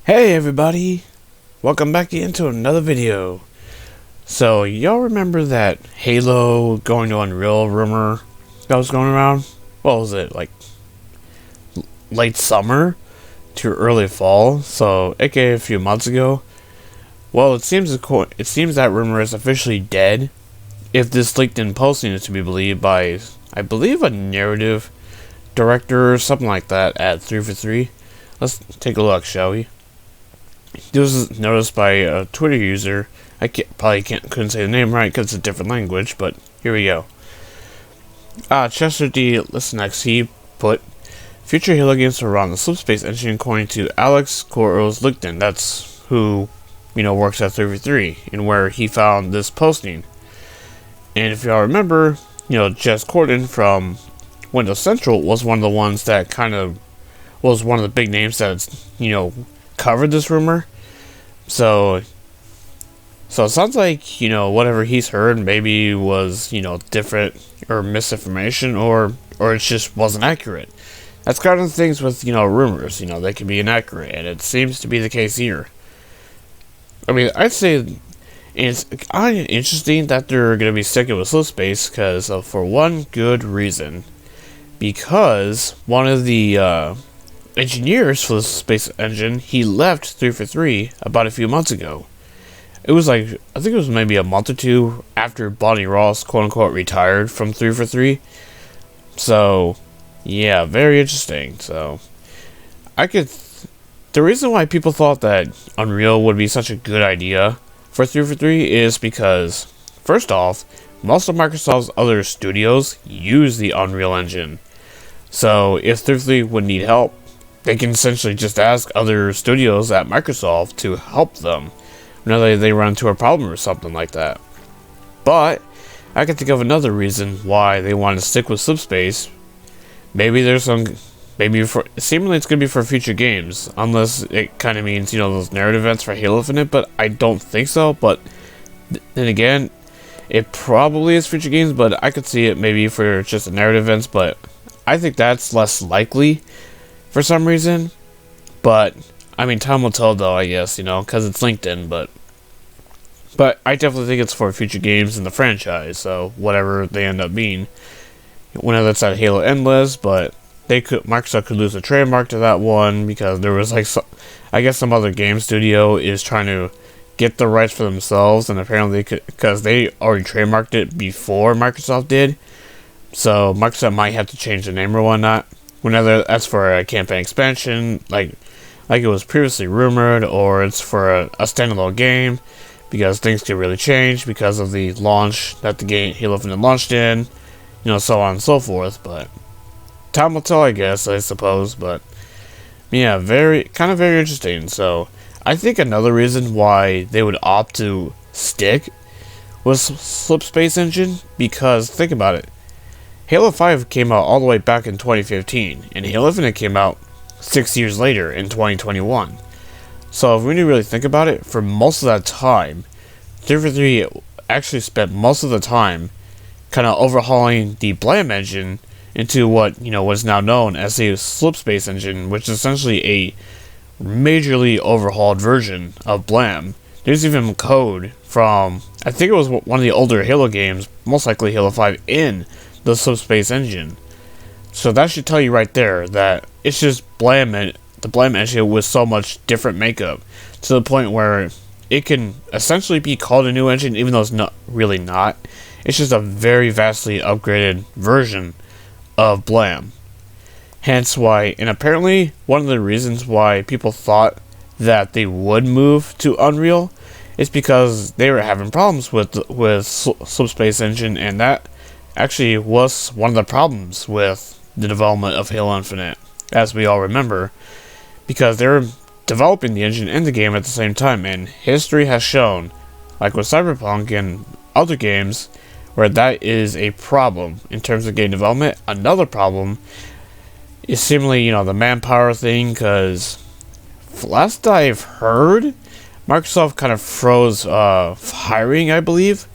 Hey everybody! Welcome back into another video. So, y'all remember that Halo going to Unreal rumor that was going around? What was it, like late summer to early fall? So, aka a few months ago. Well, it seems that rumor is officially dead, if this LinkedIn posting is to be believed by, I believe, a narrative director or something like that at 343. Let's take a look, shall we? This was noticed by a Twitter user. I couldn't say the name right because it's a different language, but here we go. Chester D. Listenex, he put, future Halo games will run the Slipspace engine according to Alex Coro's LinkedIn. That's who, works at 343, and where he found this posting. And if y'all remember, Jess Corden from Windows Central was one of the ones that kind of was one of the big names that, covered this rumor. So it sounds like, whatever he's heard maybe was, different or misinformation, or it just wasn't accurate. That's kind of the things with, rumors, they can be inaccurate, and it seems to be the case here. I mean, I'd say it's kind of interesting that they're going to be sticking with Slipspace, because for one good reason. Because one of the, engineers for the Space Engine, he left 343 about a few months ago. It was I think it was maybe a month or two after Bonnie Ross, quote-unquote, retired from 343. So, yeah, very interesting. So, the reason why people thought that Unreal would be such a good idea for 343 is because, first off, most of Microsoft's other studios use the Unreal Engine. So, if 343 would need help, they can essentially just ask other studios at Microsoft to help them whenever they run into a problem or something like that. But I can think of another reason why they want to stick with Slipspace. Maybe seemingly it's going to be for future games, unless it kind of means, those narrative events for Halo Infinite, but I don't think so. But then again, it probably is future games, but I could see it maybe for just the narrative events, but I think that's less likely for some reason. But I mean, time will tell, though, I guess, because it's LinkedIn. But I definitely think it's for future games in the franchise, so whatever they end up being, whenever it's at Halo Endless. But Microsoft could lose a trademark to that one, because there was I guess some other game studio is trying to get the rights for themselves, and apparently because they already trademarked it before Microsoft did, so Microsoft might have to change the name or whatnot. Whenever that's for a campaign expansion, like it was previously rumored, or it's for a standalone game, because things could really change because of the launch that the game Halo Infinite launched in, so on and so forth. But time will tell, I suppose. But yeah, very interesting. So I think another reason why they would opt to stick with Slipspace engine, because think about it. Halo 5 came out all the way back in 2015, and Halo Infinite came out 6 years later in 2021. So if we really think about it, for most of that time, 343 actually spent most of the time kind of overhauling the Blam engine into what, was now known as the Slipspace engine, which is essentially a majorly overhauled version of Blam. There's even code from, I think it was one of the older Halo games, most likely Halo 5, in the Slipspace engine. So that should tell you right there that it's just the Blam engine with so much different makeup, to the point where it can essentially be called a new engine, even though it's not. It's just a very vastly upgraded version of Blam. Hence why, and apparently one of the reasons why people thought that they would move to Unreal is because they were having problems with Slipspace engine, and that actually was one of the problems with the development of Halo Infinite, as we all remember, because they were developing the engine and the game at the same time, and history has shown, like with Cyberpunk and other games, where that is a problem in terms of game development. Another problem is seemingly, the manpower thing, because last I've heard, Microsoft kind of froze hiring, I believe.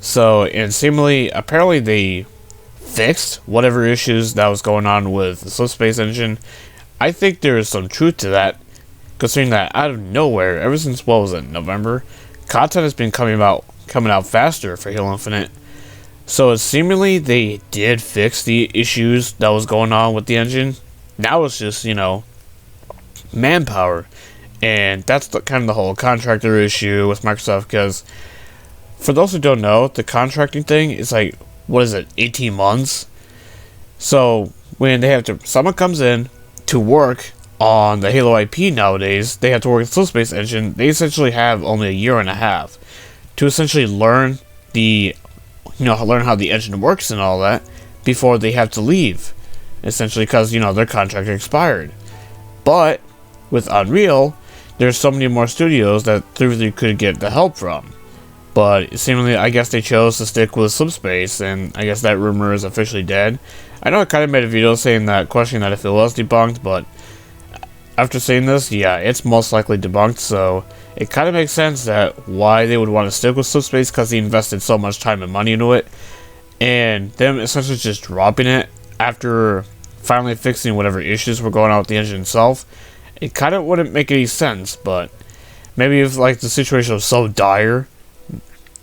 So, and seemingly, apparently they fixed whatever issues that was going on with the Slipspace engine. I think there is some truth to that, considering that out of nowhere, ever since, what was it, November, content has been coming out faster for Halo Infinite. So it's seemingly they did fix the issues that was going on with the engine. Now it's just, manpower. And that's kind of the whole contractor issue with Microsoft, because for those who don't know, the contracting thing is like, 18 months? So when someone comes in to work on the Halo IP nowadays, they have to work with the Slipspace engine. They essentially have only a year and a half to essentially learn how the engine works and all that before they have to leave, essentially, because their contract expired. But with Unreal, there's so many more studios that 343 could get the help from. But seemingly, I guess they chose to stick with Slipspace, and I guess that rumor is officially dead. I know I kind of made a video questioning that if it was debunked, but after saying this, yeah, it's most likely debunked, so it kind of makes sense that why they would want to stick with Slipspace, because they invested so much time and money into it, and them essentially just dropping it after finally fixing whatever issues were going on with the engine itself. It kind of wouldn't make any sense, but maybe if the situation was so dire,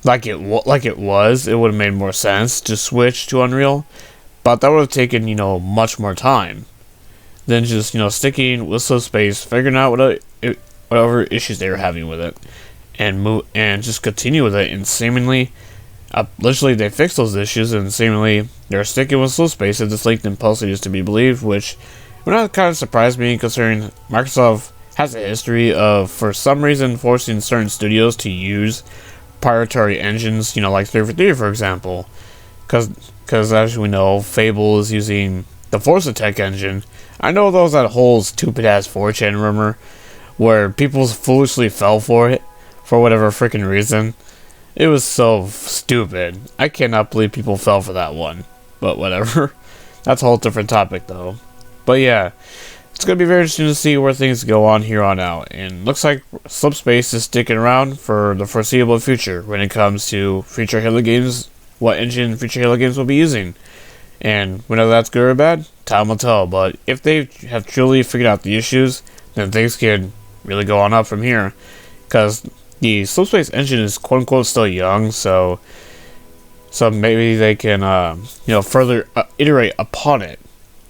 like it was, it would have made more sense to switch to Unreal, but that would have taken much more time than just sticking with Slipspace, figuring out whatever issues they were having with it, and just continue with it. And seemingly, literally, they fixed those issues, and seemingly they're sticking with Slipspace if this LinkedIn post is to be believed, which would not kind of surprise me, considering Microsoft has a history of, for some reason, forcing certain studios to use proprietary engines, like 343, for example, because as we know, Fable is using the Force Attack engine. I know there was that whole stupid-ass 4chan rumor where people foolishly fell for it for whatever freaking reason. It was so stupid. I cannot believe people fell for that one. But whatever. That's a whole different topic, though. But yeah, it's going to be very interesting to see where things go on here on out. And looks like Slipspace is sticking around for the foreseeable future when it comes to future Halo games, what engine future Halo games will be using. And whether that's good or bad, time will tell. But if they have truly figured out the issues, then things could really go on up from here. Because the Slipspace engine is quote-unquote still young, so maybe they can, further iterate upon it.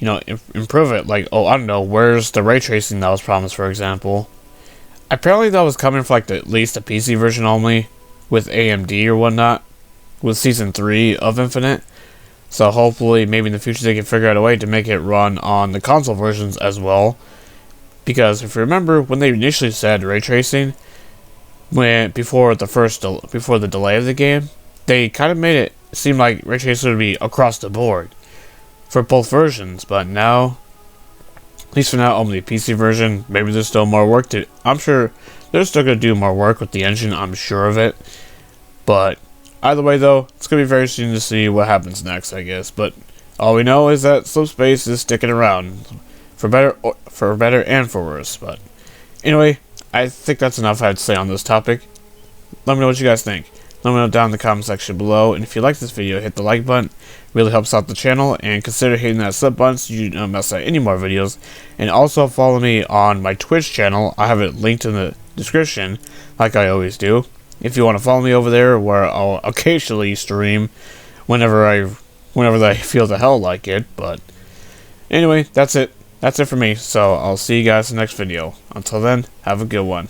Improve it. Like, I don't know, where's the ray tracing that was promised, for example? Apparently that was coming for, at least a PC version only, with AMD or whatnot, with Season 3 of Infinite. So hopefully, maybe in the future they can figure out a way to make it run on the console versions as well. Because if you remember, when they initially said ray tracing, before the delay of the game, they kind of made it seem like ray tracing would be across the board for both versions. But now, at least for now, only the PC version. Maybe there's still more work to. I'm sure they're still gonna do more work with the engine. I'm sure of it. But either way, though, it's going to be very interesting to see what happens next, I guess. But all we know is that Slipspace is sticking around, for better and for worse. But anyway, I think that's enough I had to say on this topic. Let me know what you guys think. Let me know down in the comment section below. And if you like this video, hit the like button. It really helps out the channel. And consider hitting that sub button so you don't miss out any more videos. And also follow me on my Twitch channel. I have it linked in the description, like I always do. If you want to follow me over there, where I'll occasionally stream whenever I feel the hell like it. But anyway, that's it. That's it for me. So I'll see you guys in the next video. Until then, have a good one.